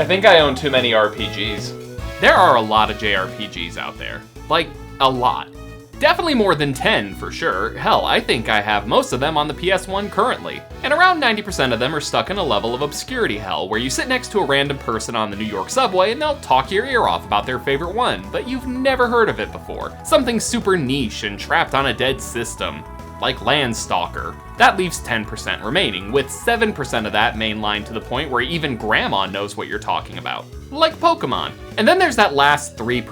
I think I own too many RPGs. There are a lot of JRPGs out there. Like, a lot. Definitely more than 10 for sure. Hell, I think I have most of them on the PS1 currently. And around 90% of them are stuck in a level of obscurity hell, where you sit next to a random person on the New York subway and they'll talk your ear off about their favorite one, but you've never heard of it before. Something super niche and trapped on a dead system, like Landstalker. That leaves 10% remaining, with 7% of that mainlined to the point where even Grandma knows what you're talking about. Like Pokemon. And then there's that last 3%,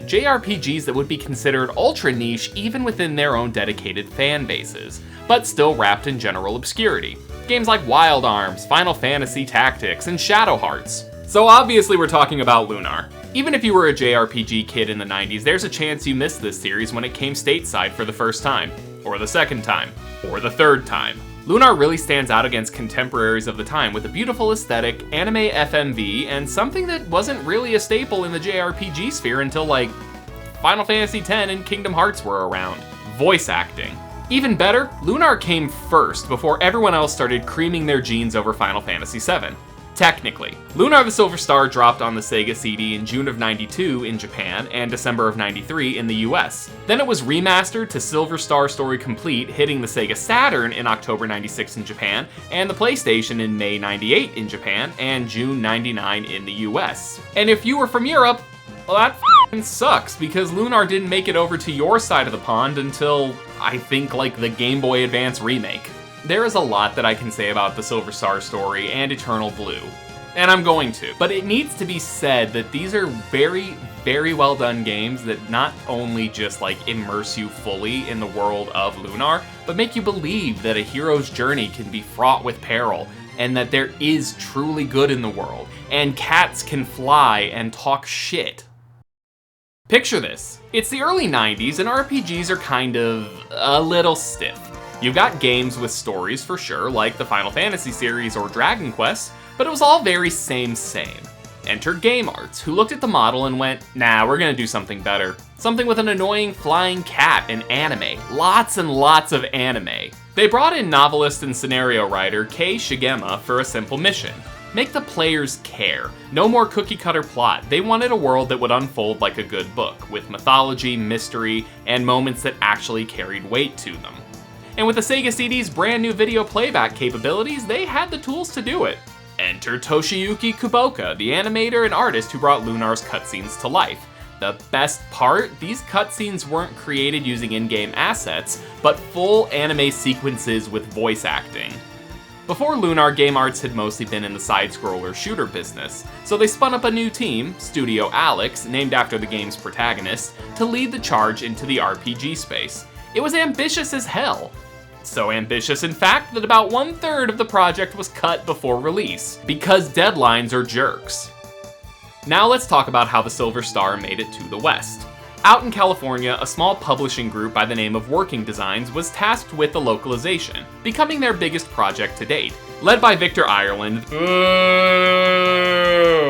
JRPGs that would be considered ultra niche even within their own dedicated fan bases, but still wrapped in general obscurity. Games like Wild Arms, Final Fantasy Tactics, and Shadow Hearts. So obviously we're talking about Lunar. Even if you were a JRPG kid in the 90s, there's a chance you missed this series when it came stateside for the first time, or the second time, or the third time. Lunar really stands out against contemporaries of the time with a beautiful aesthetic, anime FMV, and something that wasn't really a staple in the JRPG sphere until like Final Fantasy X and Kingdom Hearts were around. Voice acting. Even better, Lunar came first before everyone else started creaming their jeans over Final Fantasy VII. Technically, Lunar the Silver Star dropped on the Sega CD in June of '92 in Japan and December of '93 in the US. Then it was remastered to Silver Star Story Complete, hitting the Sega Saturn in October '96 in Japan, and the PlayStation in May '98 in Japan, and June '99 in the US. And if you were from Europe, well, that f***ing sucks, because Lunar didn't make it over to your side of the pond until, I think, like the Game Boy Advance remake. There is a lot that I can say about the Silver Star Story and Eternal Blue, and I'm going to. But it needs to be said that these are very, very well done games that not only just like immerse you fully in the world of Lunar, but make you believe that a hero's journey can be fraught with peril, and that there is truly good in the world, and cats can fly and talk shit. Picture this. It's the early 90s and RPGs are kind of a little stiff. You've got games with stories for sure, like the Final Fantasy series or Dragon Quest, but it was all very same. Enter Game Arts, who looked at the model and went, nah, we're gonna do something better. Something with an annoying flying cat and anime. Lots and lots of anime. They brought in novelist and scenario writer Kei Shigema for a simple mission. Make the players care. No more cookie-cutter plot. They wanted a world that would unfold like a good book, with mythology, mystery, and moments that actually carried weight to them. And with the Sega CD's brand new video playback capabilities, they had the tools to do it. Enter Toshiyuki Kuboka, the animator and artist who brought Lunar's cutscenes to life. The best part, these cutscenes weren't created using in-game assets, but full anime sequences with voice acting. Before Lunar, Game Arts had mostly been in the side-scroller shooter business, so they spun up a new team, Studio Alex, named after the game's protagonist, to lead the charge into the RPG space. It was ambitious as hell. So ambitious, in fact, that about 1/3 of the project was cut before release, because deadlines are jerks. Now let's talk about how the Silver Star made it to the West. Out in California, a small publishing group by the name of Working Designs was tasked with the localization, becoming their biggest project to date. Led by Victor Ireland,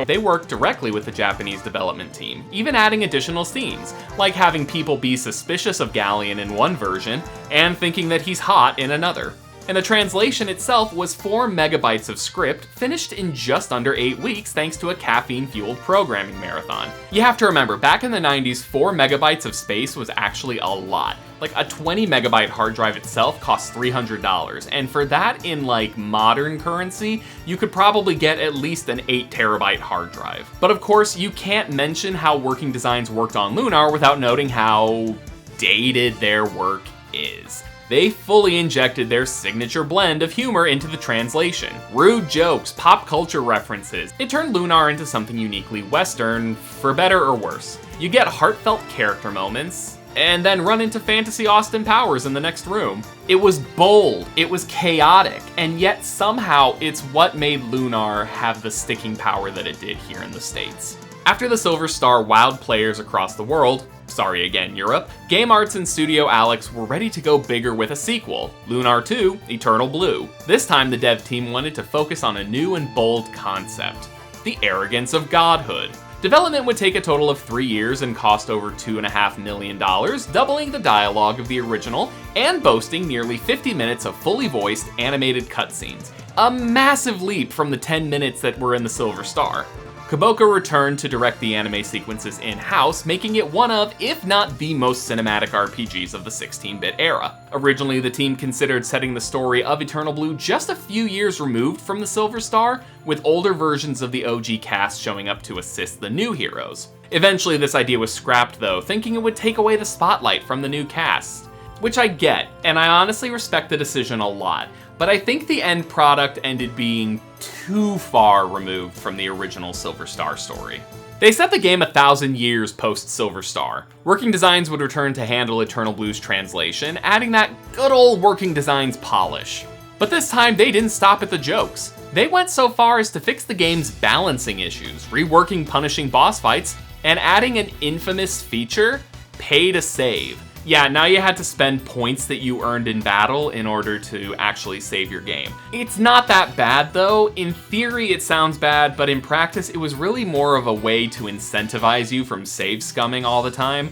they worked directly with the Japanese development team, even adding additional scenes, like having people be suspicious of Galleon in one version, and thinking that he's hot in another. And the translation itself was 4 megabytes of script, finished in just under 8 weeks thanks to a caffeine-fueled programming marathon. You have to remember, back in the 90s, 4 megabytes of space was actually a lot. Like, a 20 megabyte hard drive itself costs $300, and for that in like modern currency, you could probably get at least an 8 terabyte hard drive. But of course, you can't mention how Working Designs worked on Lunar without noting how dated their work is. They fully injected their signature blend of humor into the translation. Rude jokes, pop culture references. It turned Lunar into something uniquely Western, for better or worse. You get heartfelt character moments, and then run into fantasy Austin Powers in the next room. It was bold, it was chaotic, and yet somehow it's what made Lunar have the sticking power that it did here in the States. After the Silver Star wowed players across the world, sorry again Europe, Game Arts and Studio Alex were ready to go bigger with a sequel, Lunar 2, Eternal Blue. This time the dev team wanted to focus on a new and bold concept, the arrogance of godhood. Development would take a total of 3 years and cost over $2.5 million, doubling the dialogue of the original and boasting nearly 50 minutes of fully voiced animated cutscenes. A massive leap from the 10 minutes that were in the Silver Star. Kuboko returned to direct the anime sequences in-house, making it one of, if not the most cinematic RPGs of the 16-bit era. Originally, the team considered setting the story of Eternal Blue just a few years removed from the Silver Star, with older versions of the OG cast showing up to assist the new heroes. Eventually, this idea was scrapped though, thinking it would take away the spotlight from the new cast. Which I get, and I honestly respect the decision a lot, but I think the end product ended being too far removed from the original Silver Star story. They set the game 1,000 years post Silver Star. Working Designs would return to handle Eternal Blue's translation, adding that good old Working Designs polish. But this time they didn't stop at the jokes. They went so far as to fix the game's balancing issues, reworking punishing boss fights, and adding an infamous feature, pay to save. Yeah, now you had to spend points that you earned in battle in order to actually save your game. It's not that bad though. In theory it sounds bad, but in practice it was really more of a way to incentivize you from save scumming all the time,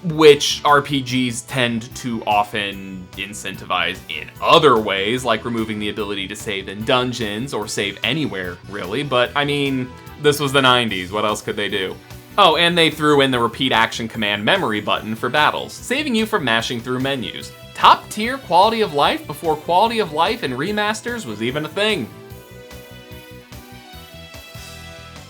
which RPGs tend to often incentivize in other ways, like removing the ability to save in dungeons or save anywhere, really. But I mean, this was the 90s, what else could they do? Oh, and they threw in the repeat action command memory button for battles, saving you from mashing through menus. Top tier quality of life before quality of life in remasters was even a thing.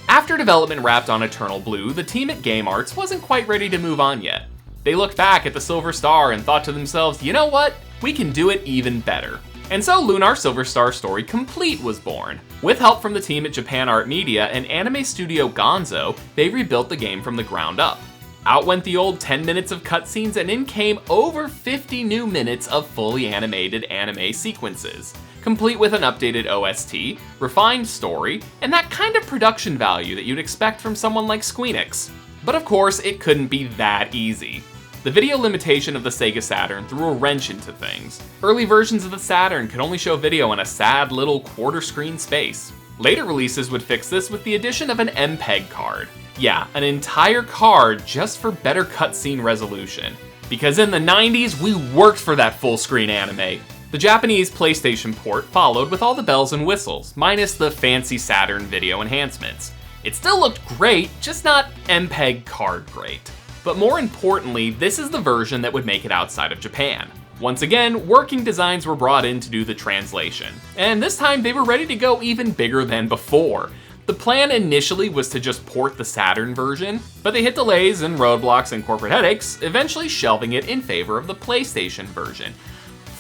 After development wrapped on Eternal Blue, the team at Game Arts wasn't quite ready to move on yet. They looked back at the Silver Star and thought to themselves, you know what? We can do it even better. And so Lunar Silver Star Story Complete was born. With help from the team at Japan Art Media and anime studio Gonzo, they rebuilt the game from the ground up. Out went the old 10 minutes of cutscenes and in came over 50 new minutes of fully animated anime sequences, complete with an updated OST, refined story, and that kind of production value that you'd expect from someone like Squeenix. But of course, it couldn't be that easy. The video limitation of the Sega Saturn threw a wrench into things. Early versions of the Saturn could only show video in a sad little quarter-screen space. Later releases would fix this with the addition of an MPEG card. Yeah, an entire card just for better cutscene resolution. Because in the 90s, we worked for that full-screen anime. The Japanese PlayStation port followed with all the bells and whistles, minus the fancy Saturn video enhancements. It still looked great, just not MPEG card great. But more importantly, this is the version that would make it outside of Japan. Once again, Working Designs were brought in to do the translation, and this time they were ready to go even bigger than before. The plan initially was to just port the Saturn version, but they hit delays and roadblocks and corporate headaches, eventually shelving it in favor of the PlayStation version.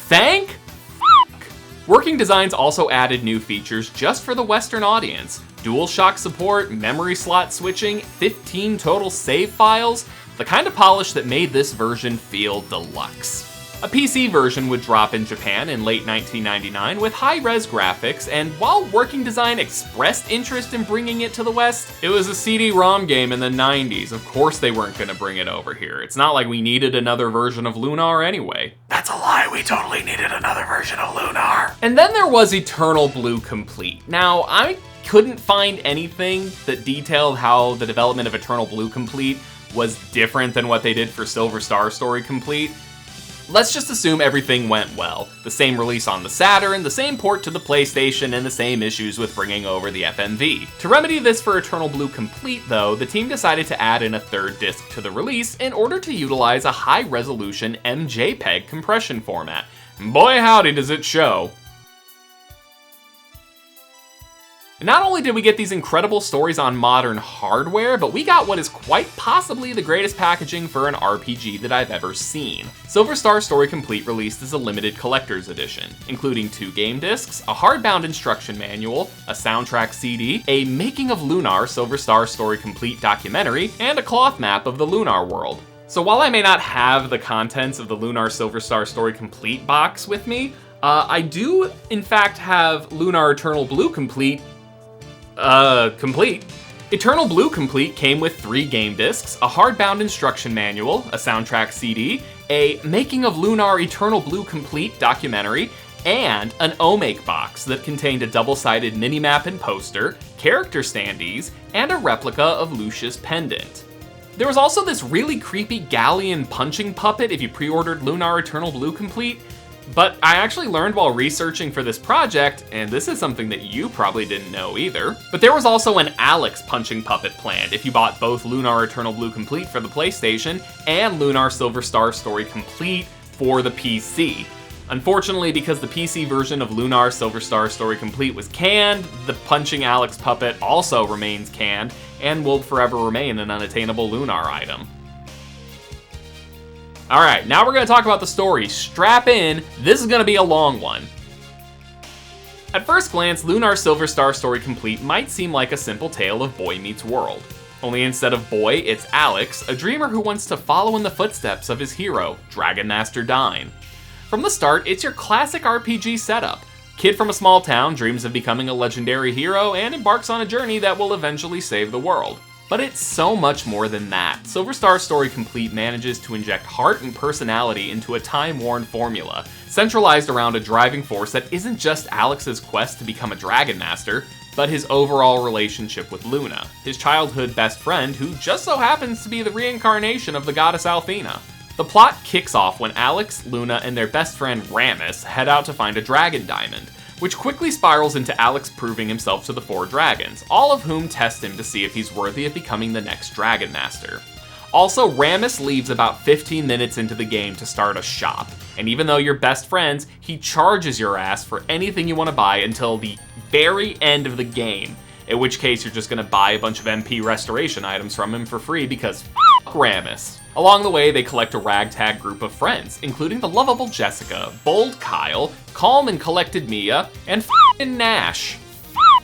Thank fuck! Working Designs also added new features just for the Western audience. DualShock support, memory slot switching, 15 total save files, the kind of polish that made this version feel deluxe. A PC version would drop in Japan in late 1999 with high-res graphics, and while Working Design expressed interest in bringing it to the West, it was a CD-ROM game in the 90s. Of course they weren't going to bring it over here. It's not like we needed another version of Lunar anyway. That's a lie, we totally needed another version of Lunar. And then there was Eternal Blue Complete. Now, I couldn't find anything that detailed how the development of Eternal Blue Complete was different than what they did for Silver Star Story Complete. Let's just assume everything went well. The same release on the Saturn, the same port to the PlayStation, and the same issues with bringing over the FMV. To remedy this for Eternal Blue Complete though, the team decided to add in a third disc to the release in order to utilize a high-resolution MJPEG compression format. Boy howdy does it show. Not only did we get these incredible stories on modern hardware, but we got what is quite possibly the greatest packaging for an RPG that I've ever seen. Silver Star Story Complete released as a limited collector's edition, including 2 game discs, a hardbound instruction manual, a soundtrack CD, a Making of Lunar Silver Star Story Complete documentary, and a cloth map of the Lunar world. So while I may not have the contents of the Lunar Silver Star Story Complete box with me, I do in fact have Lunar Eternal Blue Complete complete. Eternal Blue Complete came with 3 game discs, a hardbound instruction manual, a soundtrack CD, a Making of Lunar Eternal Blue Complete documentary, and an O-Make box that contained a double-sided minimap and poster, character standees, and a replica of Lucia's pendant. There was also this really creepy galleon punching puppet if you pre-ordered Lunar Eternal Blue Complete. But I actually learned while researching for this project, and this is something that you probably didn't know either, but there was also an Alex punching puppet planned if you bought both Lunar Eternal Blue Complete for the PlayStation and Lunar Silver Star Story Complete for the PC. Unfortunately, because the PC version of Lunar Silver Star Story Complete was canned, the punching Alex puppet also remains canned and will forever remain an unattainable Lunar item. Alright, now we're going to talk about the story. Strap in, this is going to be a long one. At first glance, Lunar Silver Star Story Complete might seem like a simple tale of boy meets world. Only instead of boy, it's Alex, a dreamer who wants to follow in the footsteps of his hero, Dragon Master Dyne. From the start, it's your classic RPG setup. Kid from a small town dreams of becoming a legendary hero and embarks on a journey that will eventually save the world. But it's so much more than that. Silver Star Story Complete manages to inject heart and personality into a time-worn formula, centralized around a driving force that isn't just Alex's quest to become a Dragon Master, but his overall relationship with Luna, his childhood best friend who just so happens to be the reincarnation of the goddess Althena. The plot kicks off when Alex, Luna, and their best friend Rammus head out to find a dragon diamond, which quickly spirals into Alex proving himself to the 4 dragons, all of whom test him to see if he's worthy of becoming the next Dragon Master. Also, Rammus leaves about 15 minutes into the game to start a shop, and even though you're best friends, he charges your ass for anything you want to buy until the very end of the game, in which case you're just going to buy a bunch of MP restoration items from him for free because f*** Rammus. Along the way, they collect a ragtag group of friends, including the lovable Jessica, bold Kyle, calm and collected Mia, and f***ing Nash.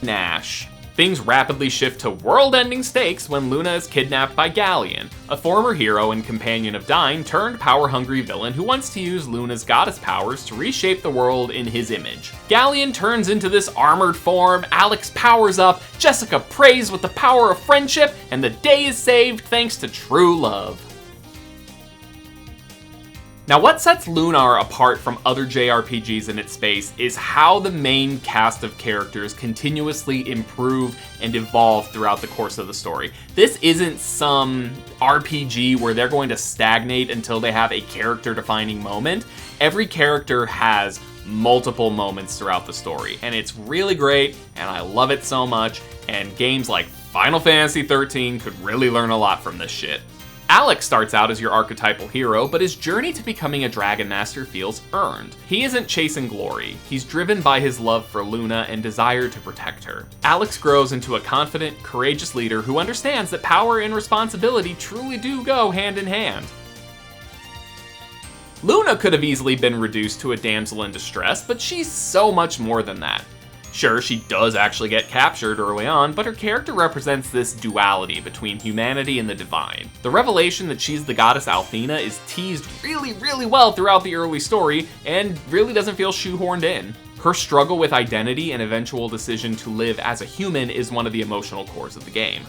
Nash. Things rapidly shift to world-ending stakes when Luna is kidnapped by Galleon, a former hero and companion of Dyne turned power-hungry villain who wants to use Luna's goddess powers to reshape the world in his image. Galleon turns into this armored form, Alex powers up, Jessica prays with the power of friendship, and the day is saved thanks to true love. Now, what sets Lunar apart from other JRPGs in its space is how the main cast of characters continuously improve and evolve throughout the course of the story. This isn't some RPG where they're going to stagnate until they have a character-defining moment. Every character has multiple moments throughout the story, and it's really great, and I love it so much, and games like Final Fantasy XIII could really learn a lot from this shit. Alex starts out as your archetypal hero, but his journey to becoming a Dragon Master feels earned. He isn't chasing glory, he's driven by his love for Luna and desire to protect her. Alex grows into a confident, courageous leader who understands that power and responsibility truly do go hand in hand. Luna could have easily been reduced to a damsel in distress, but she's so much more than that. Sure, she does actually get captured early on, but her character represents this duality between humanity and the divine. The revelation that she's the goddess Althena is teased really well throughout the early story, and really doesn't feel shoehorned in. Her struggle with identity and eventual decision to live as a human is one of the emotional cores of the game.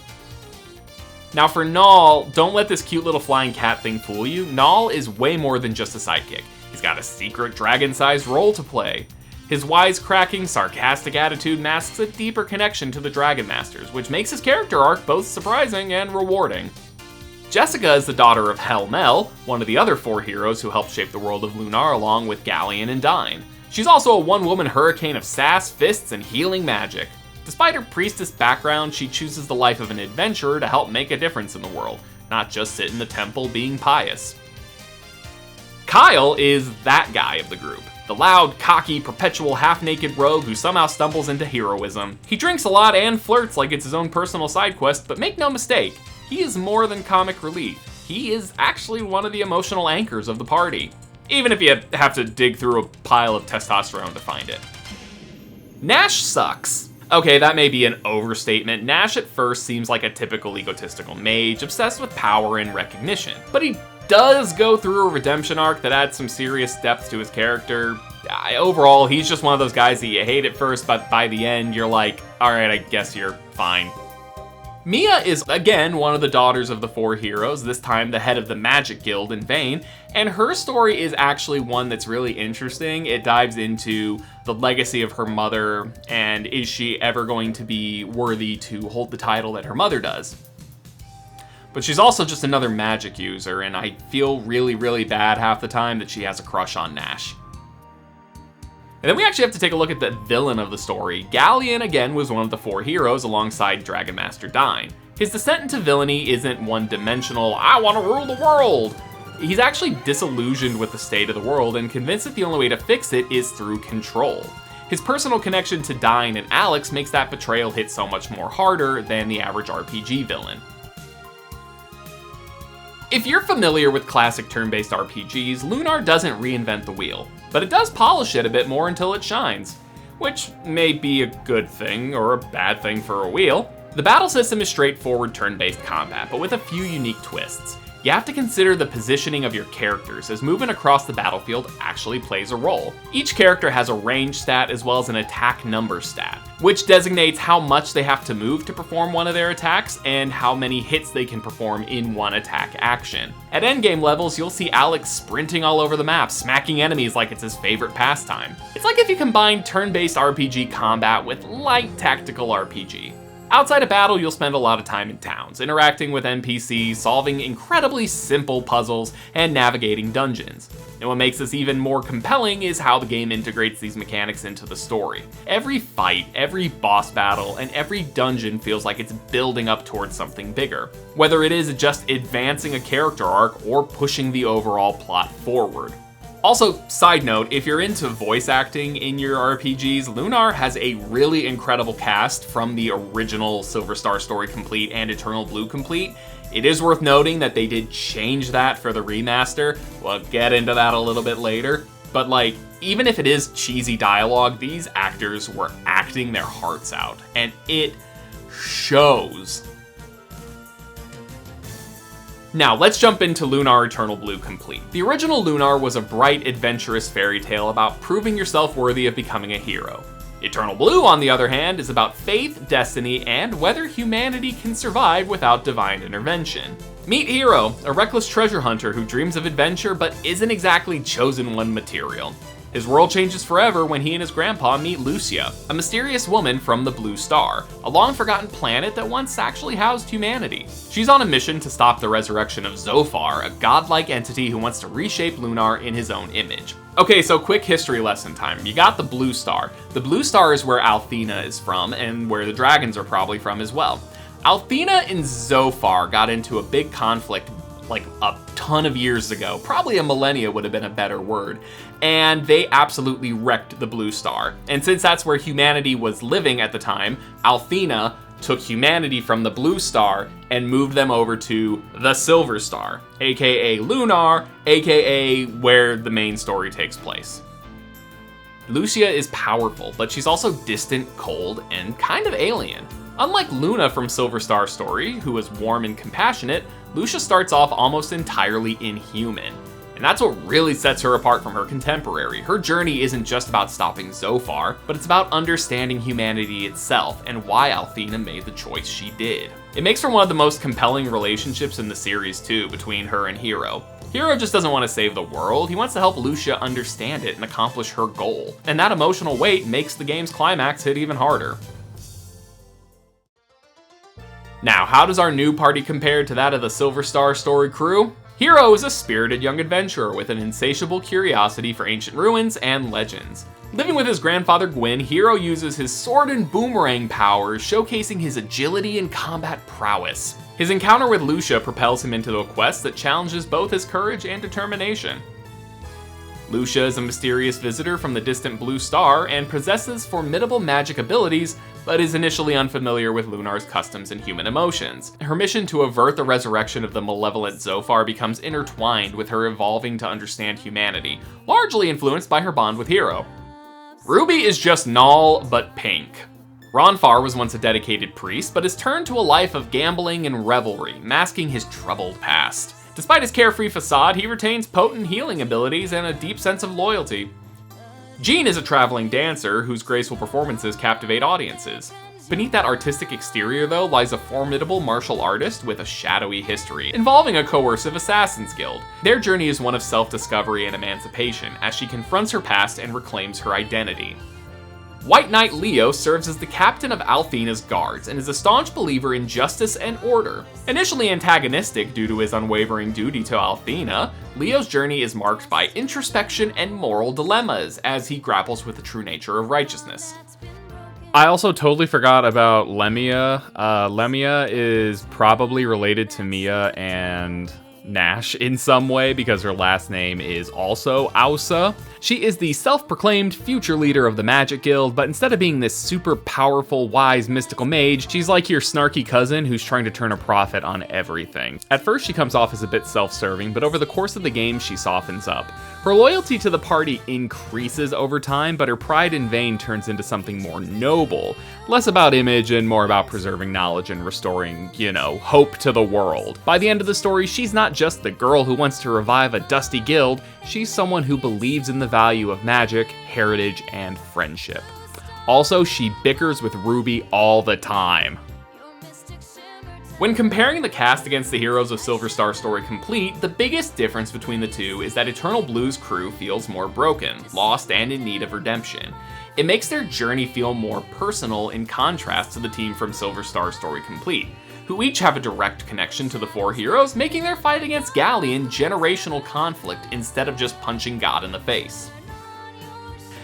Now for Null, don't let this cute little flying cat thing fool you. Null is way more than just a sidekick. He's got a secret dragon-sized role to play. His wisecracking, sarcastic attitude masks a deeper connection to the Dragon Masters, which makes his character arc both surprising and rewarding. Jessica is the daughter of Hel Mel, one of the other 4 heroes who helped shape the world of Lunar along with Galleon and Dyne. She's also a one-woman hurricane of sass, fists, and healing magic. Despite her priestess background, she chooses the life of an adventurer to help make a difference in the world, not just sit in the temple being pious. Kyle is that guy of the group. The loud, cocky, perpetual half-naked rogue who somehow stumbles into heroism. He drinks a lot and flirts like it's his own personal side quest, but make no mistake, he is more than comic relief. He is actually one of the emotional anchors of the party, even if you have to dig through a pile of testosterone to find it. Nash sucks. Okay, that may be an overstatement. Nash at first seems like a typical egotistical mage, obsessed with power and recognition, but he does go through a redemption arc that adds some serious depth to his character. Overall, he's just one of those guys that you hate at first, but by the end, you're like, alright, I guess you're fine. Mia is, again, one of the daughters of the 4 heroes, this time the head of the Magic Guild in Vane, and her story is actually one that's really interesting. It dives into the legacy of her mother, and is she ever going to be worthy to hold the title that her mother does? But she's also just another magic user, and I feel really bad half the time that she has a crush on Nash. And then we actually have to take a look at the villain of the story. Galleon, again, was one of the 4 heroes alongside Dragon Master Dyne. His descent into villainy isn't one-dimensional, I want to rule the world. He's actually disillusioned with the state of the world and convinced that the only way to fix it is through control. His personal connection to Dyne and Alex makes that betrayal hit so much more harder than the average RPG villain. If you're familiar with classic turn-based RPGs, Lunar doesn't reinvent the wheel, but it does polish it a bit more until it shines, which may be a good thing or a bad thing for a wheel. The battle system is straightforward turn-based combat, but with a few unique twists. You have to consider the positioning of your characters, as movement across the battlefield actually plays a role. Each character has a range stat as well as an attack number stat, which designates how much they have to move to perform one of their attacks and how many hits they can perform in one attack action. At endgame levels, you'll see Alex sprinting all over the map, smacking enemies like it's his favorite pastime. It's like if you combine turn-based RPG combat with light tactical RPG. Outside of battle, you'll spend a lot of time in towns, interacting with NPCs, solving incredibly simple puzzles, and navigating dungeons. And what makes this even more compelling is how the game integrates these mechanics into the story. Every fight, every boss battle, and every dungeon feels like it's building up towards something bigger, whether it is just advancing a character arc or pushing the overall plot forward. Also, side note, if you're into voice acting in your RPGs, Lunar has a really incredible cast from the original Silver Star Story Complete and Eternal Blue Complete. It is worth noting that they did change that for the remaster. We'll get into that a little bit later. But even if it is cheesy dialogue, these actors were acting their hearts out, and it shows. Now, let's jump into Lunar Eternal Blue Complete. The original Lunar was a bright, adventurous fairy tale about proving yourself worthy of becoming a hero. Eternal Blue, on the other hand, is about faith, destiny, and whether humanity can survive without divine intervention. Meet Hero, a reckless treasure hunter who dreams of adventure but isn't exactly chosen one material. His world changes forever when he and his grandpa meet Lucia, a mysterious woman from the Blue Star, a long-forgotten planet that once actually housed humanity. She's on a mission to stop the resurrection of Zophar, a godlike entity who wants to reshape Lunar in his own image. Okay, so quick history lesson time. You got the Blue Star. The Blue Star is where Althena is from, and where the dragons are probably from as well. Althena and Zophar got into a big conflict like a ton of years ago, probably a millennia would have been a better word, and they absolutely wrecked the Blue Star. And since that's where humanity was living at the time, Althena took humanity from the Blue Star and moved them over to the Silver Star, aka Lunar, aka where the main story takes place. Lucia is powerful, but she's also distant, cold, and kind of alien. Unlike Luna from Silver Star Story, who is warm and compassionate, Lucia starts off almost entirely inhuman. And that's what really sets her apart from her contemporary. Her journey isn't just about stopping Zophar, but it's about understanding humanity itself and why Althena made the choice she did. It makes for one of the most compelling relationships in the series too, between her and Hero. Hero just doesn't want to save the world, he wants to help Lucia understand it and accomplish her goal. And that emotional weight makes the game's climax hit even harder. Now, how does our new party compare to that of the Silver Star Story crew? Hero is a spirited young adventurer with an insatiable curiosity for ancient ruins and legends. Living with his grandfather Gwyn, Hero uses his sword and boomerang powers, showcasing his agility and combat prowess. His encounter with Lucia propels him into a quest that challenges both his courage and determination. Lucia is a mysterious visitor from the distant Blue Star and possesses formidable magic abilities, but is initially unfamiliar with Lunar's customs and human emotions. Her mission to avert the resurrection of the malevolent Zophar becomes intertwined with her evolving to understand humanity, largely influenced by her bond with Hero. Ruby is just Null, but pink. Ronfar was once a dedicated priest, but has turned to a life of gambling and revelry, masking his troubled past. Despite his carefree facade, he retains potent healing abilities and a deep sense of loyalty. Jean is a traveling dancer whose graceful performances captivate audiences. Beneath that artistic exterior, though, lies a formidable martial artist with a shadowy history, involving a coercive assassins guild. Their journey is one of self-discovery and emancipation, as she confronts her past and reclaims her identity. White Knight Leo serves as the captain of Althena's guards and is a staunch believer in justice and order. Initially antagonistic due to his unwavering duty to Althena, Leo's journey is marked by introspection and moral dilemmas as he grapples with the true nature of righteousness. I also totally forgot about Lemia. Lemia is probably related to Mia and Nash in some way because her last name is also Ausa. She is the self-proclaimed future leader of the Magic Guild, but instead of being this super powerful, wise, mystical mage, she's like your snarky cousin who's trying to turn a profit on everything. At first she comes off as a bit self-serving, but over the course of the game she softens up. Her loyalty to the party increases over time, but her pride in vain turns into something more noble. Less about image and more about preserving knowledge and restoring, hope to the world. By the end of the story, she's not just the girl who wants to revive a dusty guild, she's someone who believes in the value of magic, heritage, and friendship. Also, she bickers with Ruby all the time. When comparing the cast against the heroes of Silver Star Story Complete, the biggest difference between the two is that Eternal Blue's crew feels more broken, lost, and in need of redemption. It makes their journey feel more personal in contrast to the team from Silver Star Story Complete, who each have a direct connection to the four heroes, making their fight against Galleon generational conflict instead of just punching God in the face.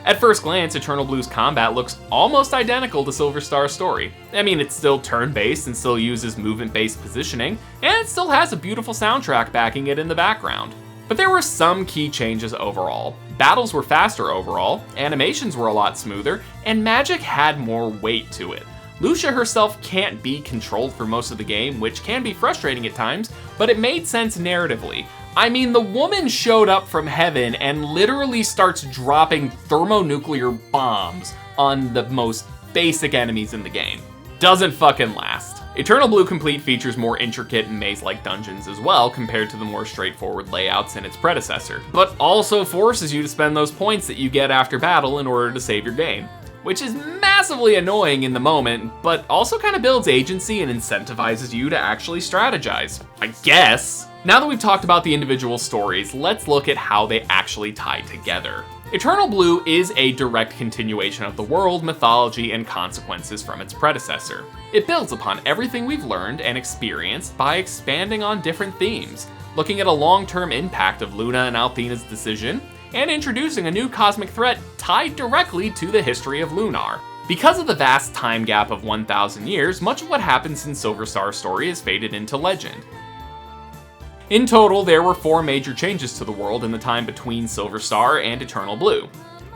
At first glance, Eternal Blue's combat looks almost identical to Silver Star Story. I mean, it's still turn-based and still uses movement-based positioning, and it still has a beautiful soundtrack backing it in the background. But there were some key changes overall. Battles were faster overall, animations were a lot smoother, and magic had more weight to it. Lucia herself can't be controlled for most of the game, which can be frustrating at times, but it made sense narratively. I mean, the woman showed up from heaven and literally starts dropping thermonuclear bombs on the most basic enemies in the game. Doesn't fucking last. Eternal Blue Complete features more intricate and maze-like dungeons as well compared to the more straightforward layouts in its predecessor, but also forces you to spend those points that you get after battle in order to save your game, which is massively annoying in the moment, but also kind of builds agency and incentivizes you to actually strategize, I guess. Now that we've talked about the individual stories, let's look at how they actually tie together. Eternal Blue is a direct continuation of the world, mythology, and consequences from its predecessor. It builds upon everything we've learned and experienced by expanding on different themes, looking at a long-term impact of Luna and Althena's decision, and introducing a new cosmic threat tied directly to the history of Lunar. Because of the vast time gap of 1,000 years, much of what happens in Silver Star Story is faded into legend. In total, there were 4 major changes to the world in the time between Silver Star and Eternal Blue.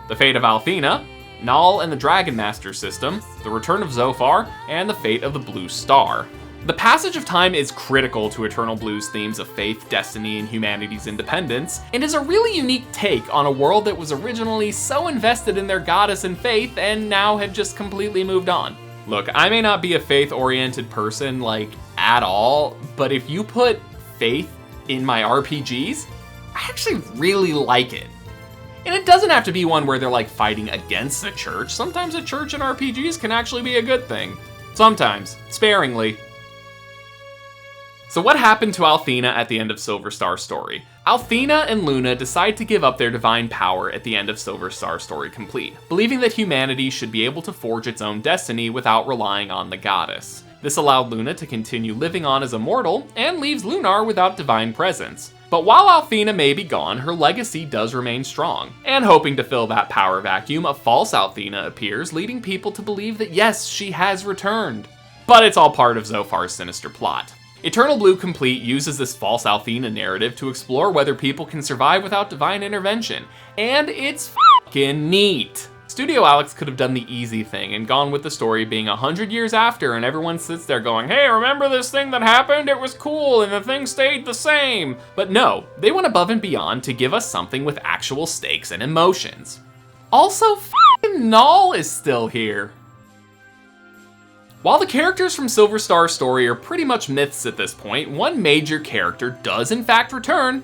The fate of Althena, Null and the Dragon Master system, the return of Zophar, and the fate of the Blue Star. The passage of time is critical to Eternal Blue's themes of faith, destiny, and humanity's independence, and is a really unique take on a world that was originally so invested in their goddess and faith and now have just completely moved on. Look, I may not be a faith-oriented person, at all, but if you put faith in my RPGs, I actually really like it. And it doesn't have to be one where they're fighting against the church. Sometimes a church in RPGs can actually be a good thing. Sometimes, sparingly. So what happened to Althena at the end of Silver Star Story? Althena and Luna decide to give up their divine power at the end of Silver Star Story Complete, believing that humanity should be able to forge its own destiny without relying on the goddess. This allowed Luna to continue living on as a mortal, and leaves Lunar without divine presence. But while Althena may be gone, her legacy does remain strong. And hoping to fill that power vacuum, a false Althena appears, leading people to believe that yes, she has returned. But it's all part of Zophar's sinister plot. Eternal Blue Complete uses this false Althena narrative to explore whether people can survive without divine intervention, and it's f***ing neat. Studio Alex could have done the easy thing and gone with the story being 100 years after and everyone sits there going, hey, remember this thing that happened? It was cool and the thing stayed the same. But no, they went above and beyond to give us something with actual stakes and emotions. Also, f***ing Null is still here. While the characters from Silver Star Story are pretty much myths at this point, one major character does in fact return,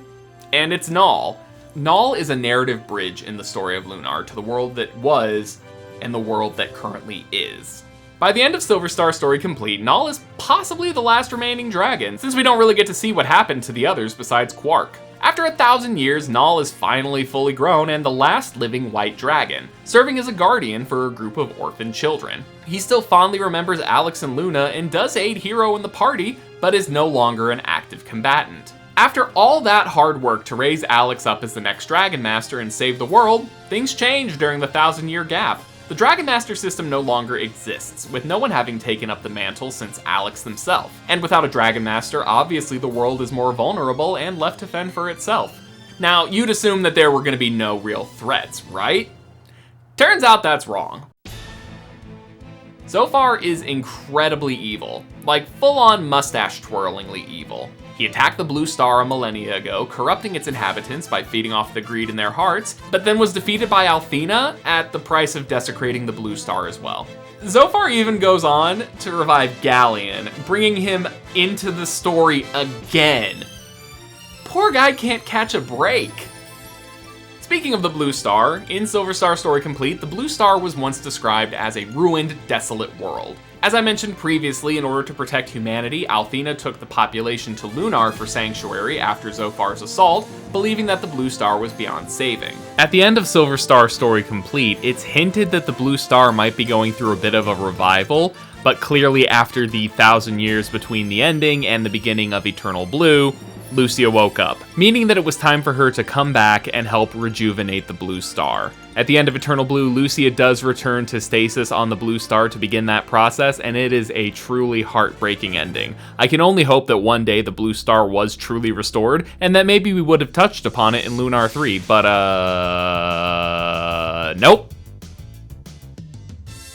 and it's Null. Null is a narrative bridge in the story of Lunar to the world that was and the world that currently is. By the end of Silver Star Story Complete, Null is possibly the last remaining dragon, since we don't really get to see what happened to the others besides Quark. After 1,000 years, Null is finally fully grown and the last living white dragon, serving as a guardian for a group of orphan children. He still fondly remembers Alex and Luna and does aid Hero in the party, but is no longer an active combatant. After all that hard work to raise Alex up as the next Dragon Master and save the world, things changed during the 1,000-year gap. The Dragon Master system no longer exists, with no one having taken up the mantle since Alex himself. And without a Dragon Master, obviously the world is more vulnerable and left to fend for itself. Now, you'd assume that there were going to be no real threats, right? Turns out that's wrong. Zophar is incredibly evil, like full-on mustache-twirlingly evil. He attacked the Blue Star a millennia ago, corrupting its inhabitants by feeding off the greed in their hearts, but then was defeated by Althena at the price of desecrating the Blue Star as well. Zophar even goes on to revive Galleon, bringing him into the story again. Poor guy can't catch a break. Speaking of the Blue Star, in Silver Star Story Complete, the Blue Star was once described as a ruined, desolate world. As I mentioned previously, in order to protect humanity, Althena took the population to Lunar for sanctuary after Zophar's assault, believing that the Blue Star was beyond saving. At the end of Silver Star Story Complete, it's hinted that the Blue Star might be going through a bit of a revival, but clearly after the 1,000 years between the ending and the beginning of Eternal Blue, Lucia woke up, meaning that it was time for her to come back and help rejuvenate the Blue Star. At the end of Eternal Blue, Lucia does return to stasis on the Blue Star to begin that process, and it is a truly heartbreaking ending. I can only hope that one day the Blue Star was truly restored, and that maybe we would have touched upon it in Lunar 3, but nope.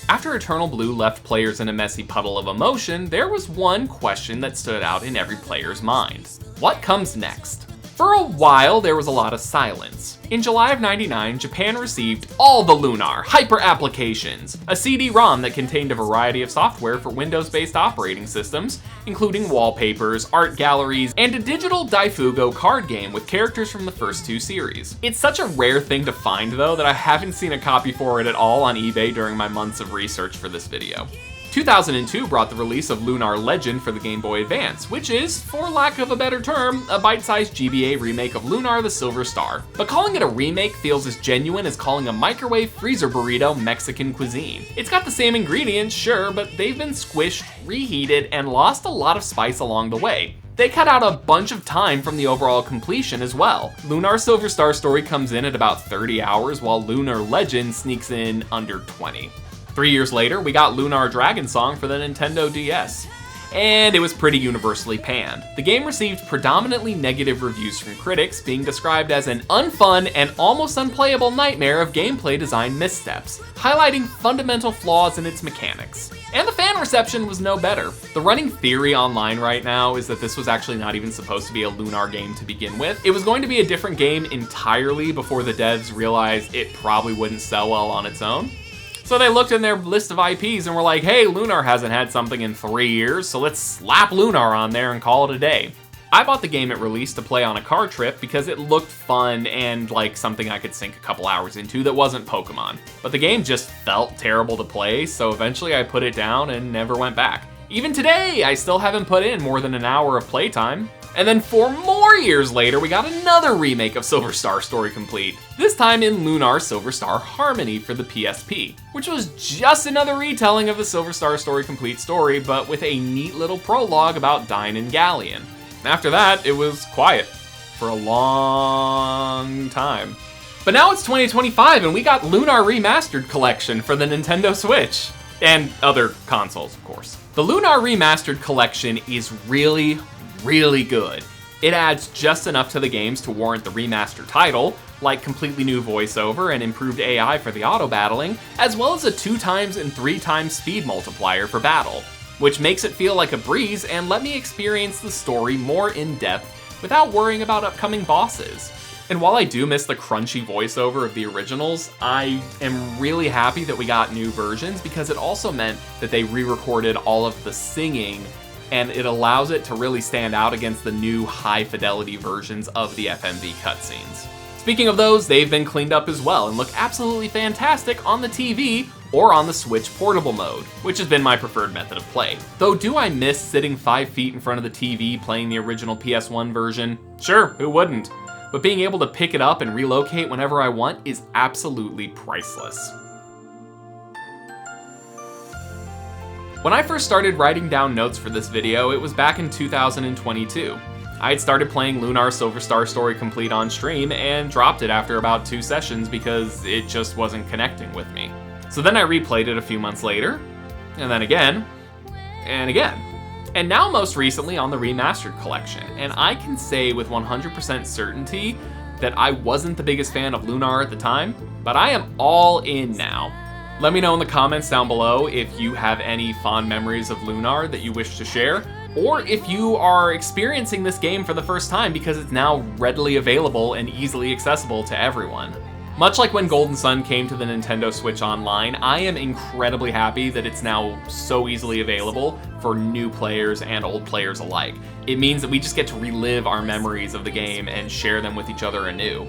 After Eternal Blue left players in a messy puddle of emotion, there was one question that stood out in every player's mind. What comes next? For a while, there was a lot of silence. In July of '99, Japan received all the Lunar Hyper Applications, a CD-ROM that contained a variety of software for Windows-based operating systems, including wallpapers, art galleries, and a digital Daifugo card game with characters from the first two series. It's such a rare thing to find, though, that I haven't seen a copy for it at all on eBay during my months of research for this video. 2002 brought the release of Lunar Legend for the Game Boy Advance, which is, for lack of a better term, a bite-sized GBA remake of Lunar the Silver Star. But calling it a remake feels as genuine as calling a microwave freezer burrito Mexican cuisine. It's got the same ingredients, sure, but they've been squished, reheated, and lost a lot of spice along the way. They cut out a bunch of time from the overall completion as well. Lunar Silver Star Story comes in at about 30 hours, while Lunar Legend sneaks in under 20. 3 years later, we got Lunar Dragon Song for the Nintendo DS. And it was pretty universally panned. The game received predominantly negative reviews from critics, being described as an unfun and almost unplayable nightmare of gameplay design missteps, highlighting fundamental flaws in its mechanics. And the fan reception was no better. The running theory online right now is that this was actually not even supposed to be a Lunar game to begin with. It was going to be a different game entirely before the devs realized it probably wouldn't sell well on its own. So they looked in their list of IPs and were like, hey, Lunar hasn't had something in 3 years, so let's slap Lunar on there and call it a day. I bought the game at release to play on a car trip because it looked fun and like something I could sink a couple hours into that wasn't Pokemon. But the game just felt terrible to play, so eventually I put it down and never went back. Even today, I still haven't put in more than an hour of playtime. And then 4 more years later, we got another remake of Silver Star Story Complete, this time in Lunar Silver Star Harmony for the PSP, which was just another retelling of the Silver Star Story Complete story, but with a neat little prologue about Dyne and Galleon. After that, it was quiet for a long time. But now it's 2025 and we got Lunar Remastered Collection for the Nintendo Switch. And other consoles, of course. The Lunar Remastered Collection is really good. It adds just enough to the games to warrant the remaster title, like completely new voiceover and improved AI for the auto battling, as well as a 2x and 3x speed multiplier for battle, which makes it feel like a breeze and let me experience the story more in depth without worrying about upcoming bosses. And while I do miss the crunchy voiceover of the originals, I am really happy that we got new versions because it also meant that they re-recorded all of the singing and it allows it to really stand out against the new high-fidelity versions of the FMV cutscenes. Speaking of those, they've been cleaned up as well and look absolutely fantastic on the TV or on the Switch portable mode, which has been my preferred method of play. Though do I miss sitting 5 feet in front of the TV playing the original PS1 version? Sure, who wouldn't? but being able to pick it up and relocate whenever I want is absolutely priceless. When I first started writing down notes for this video, it was back in 2022. I had started playing Lunar Silver Star Story Complete on stream and dropped it after about 2 sessions because it just wasn't connecting with me. So then I replayed it a few months later, and then again, and again. And now most recently on the Remastered Collection, and I can say with 100% certainty that I wasn't the biggest fan of Lunar at the time, but I am all in now. Let me know in the comments down below if you have any fond memories of Lunar that you wish to share, or if you are experiencing this game for the first time because it's now readily available and easily accessible to everyone. Much like when Golden Sun came to the Nintendo Switch Online, I am incredibly happy that it's now so easily available for new players and old players alike. It means that we just get to relive our memories of the game and share them with each other anew.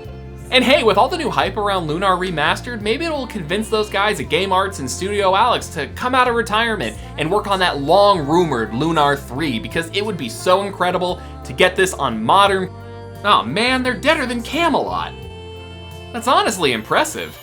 And hey, with all the new hype around Lunar Remastered, maybe it'll convince those guys at Game Arts and Studio Alex to come out of retirement and work on that long-rumored Lunar 3, because it would be so incredible to get this on modern... Oh man, they're deader than Camelot! That's honestly impressive.